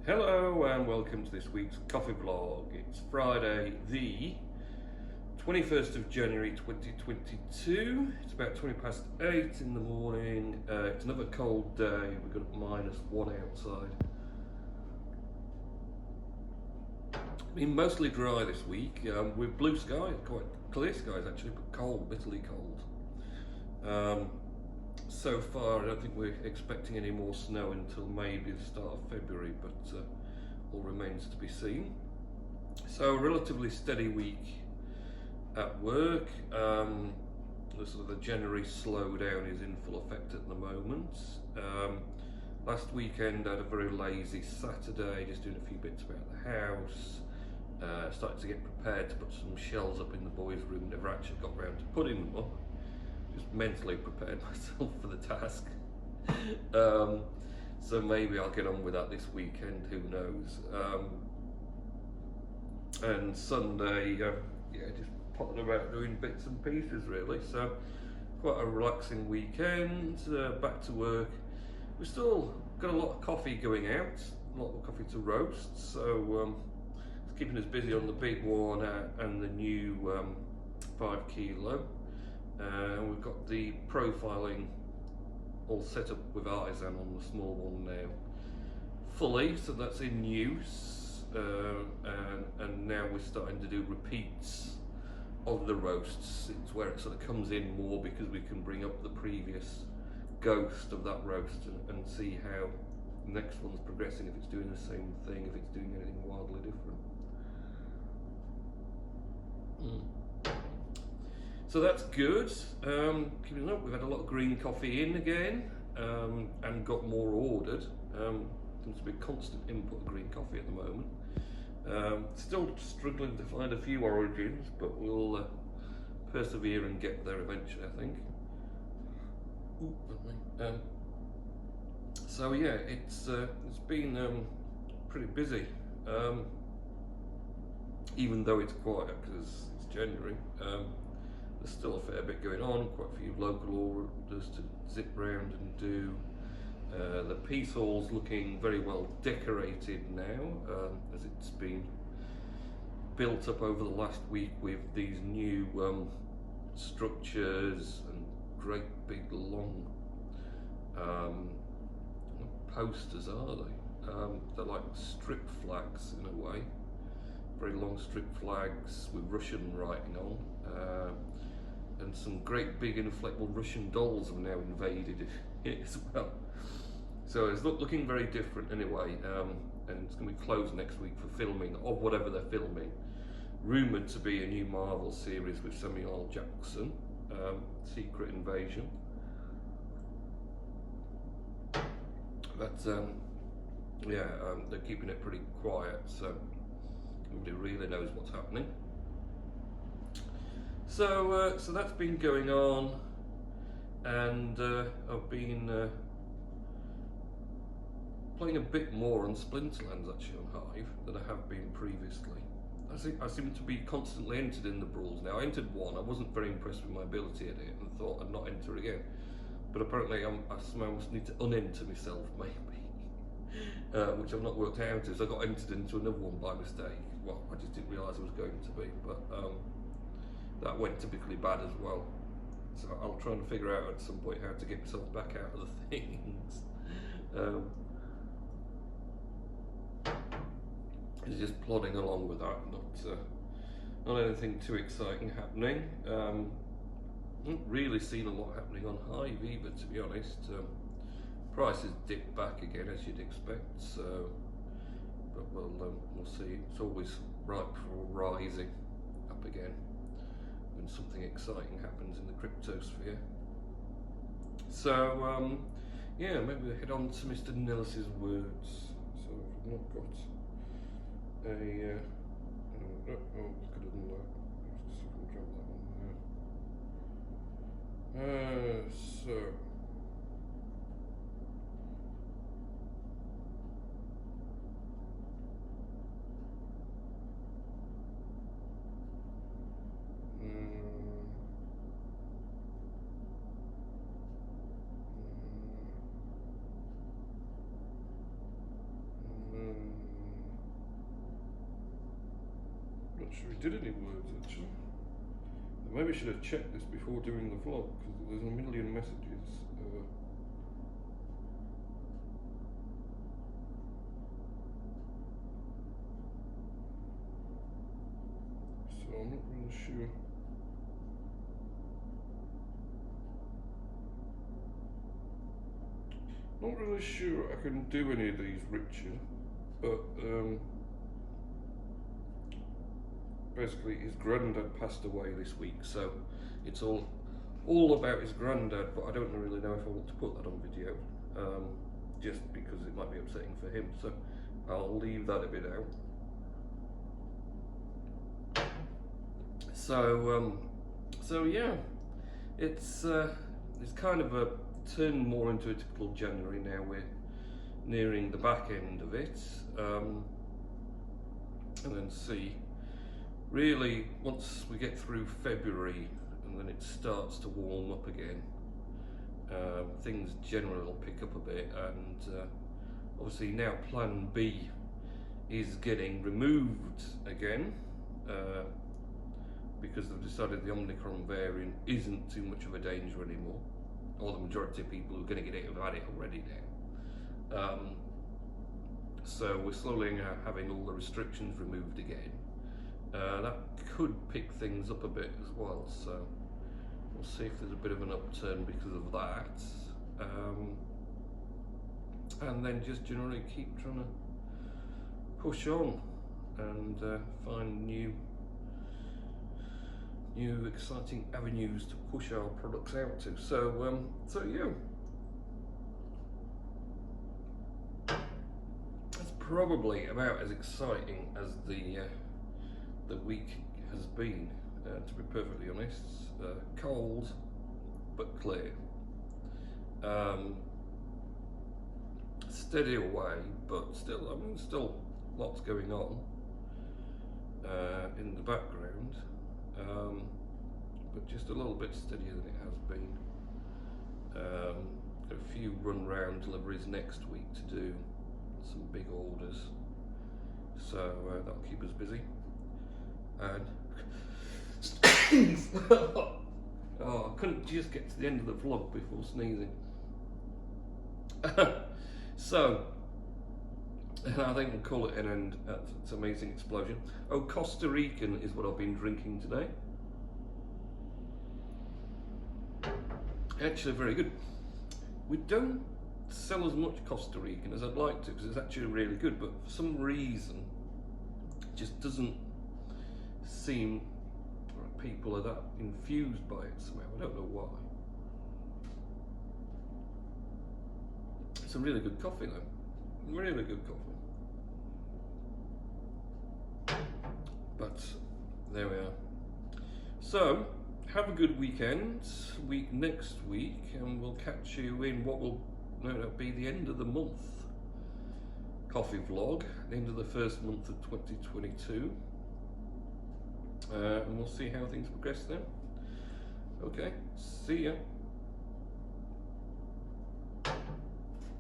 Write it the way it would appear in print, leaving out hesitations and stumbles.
Hello and welcome to this week's coffee vlog. It's Friday the 21st of January 2022. It's about 20 past 8 in the morning. It's another cold day. We've got -1 outside. Been mostly dry this week with blue skies, quite clear skies actually, but cold, bitterly cold. So far, I don't think we're expecting any more snow until maybe the start of February, but all remains to be seen. So, a relatively steady week at work. The January slowdown is in full effect at the moment. Last weekend, I had a very lazy Saturday, just doing a few bits about the house. Started to get prepared to put some shelves up in the boys' room. Never actually got round to putting them up. Just mentally prepared myself for the task. So maybe I'll get on with that this weekend, who knows. And Sunday, just potting about doing bits and pieces really. So quite a relaxing weekend, back to work. We've still got a lot of coffee going out, a lot of coffee to roast. So it's keeping us busy on the big one and the new 5 kilo. We've got the profiling all set up with artisan on the small one now fully, so that's in use, and now we're starting to do repeats of the roasts. It's where it sort of comes in more because we can bring up the previous ghost of that roast and see how the next one's progressing, if it's doing the same thing, if it's doing anything wildly different. So that's good. Keeping up, we've had a lot of green coffee in again, and got more ordered. Seems to be a constant input of green coffee at the moment. Still struggling to find a few origins, but we'll persevere and get there eventually, I think. So yeah, it's been pretty busy, even though it's quiet because it's January. There's still a fair bit going on, quite a few local orders to zip round and do. The piece hall's looking very well decorated now, as it's been built up over the last week with these new structures and great big long posters, are they? They're like strip flags in a way, very long strip flags with Russian writing on. And some great big inflatable Russian dolls have now invaded it as well. So it's looking very different anyway, and it's going to be closed next week for filming of whatever they're filming. Rumoured to be a new Marvel series with Samuel L. Jackson, Secret Invasion. But they're keeping it pretty quiet, so nobody really knows what's happening. So that's been going on, and I've been playing a bit more on Splinterlands actually on Hive than I have been previously. I seem to be constantly entered in the brawls now. I entered one, I wasn't very impressed with my ability at it and thought I'd not enter again. But apparently I somehow must need to unenter myself maybe, which I've not worked out as I got entered into another one by mistake. Well, I just didn't realise I was going to be, but that went typically bad as well. So I'll try and figure out at some point how to get myself back out of the things. It's just plodding along with that, not anything too exciting happening. Haven't really seen a lot happening on Hive either, to be honest. Prices dipped back again as you'd expect, so but we'll see. It's always ripe for rising up again when something exciting happens in the cryptosphere. So yeah, maybe we'll head on to Mr. Nillis's words. So I've not got a could have done that. Just so I can drop that one there. So did any words actually. Maybe I should have checked this before doing the vlog because there's a million messages. So I'm not really sure. Not really sure I can do any of these, Richard, but basically his granddad passed away this week, so it's all about his granddad, but I don't really know if I want to put that on video, just because it might be upsetting for him, so I'll leave that a bit out. So yeah, it's kind of turned more into a typical January now. We're nearing the back end of it, and then see, really, once we get through February and then it starts to warm up again, things generally will pick up a bit, and obviously now Plan B is getting removed again, because they've decided the Omicron variant isn't too much of a danger anymore, or the majority of people who are going to get it have had it already now. So we're slowly having all the restrictions removed again. That could pick things up a bit as well, so we'll see if there's a bit of an upturn because of that. And then just generally keep trying to push on and find new exciting avenues to push our products out to. So yeah, that's probably about as exciting as the week has been, to be perfectly honest. Cold but clear, steady away, but still, I mean, still lots going on in the background. But just a little bit steadier than it has been. Got a few run round deliveries next week to do, some big orders, so that'll keep us busy. And oh, I couldn't just get to the end of the vlog before sneezing. So I think we'll call it an end at its amazing explosion. Oh, Costa Rican is what I've been drinking today. Actually very good. We don't sell as much Costa Rican as I'd like to, because it's actually really good, but for some reason it just doesn't seem like people are that infused by it somehow. I don't know why. It's a really good coffee though. Really good coffee. But there we are. So have a good weekend, next week, and we'll catch you in what will be the end of the month coffee vlog, the end of the first month of 2022, and we'll see how things progress then. Okay, see ya.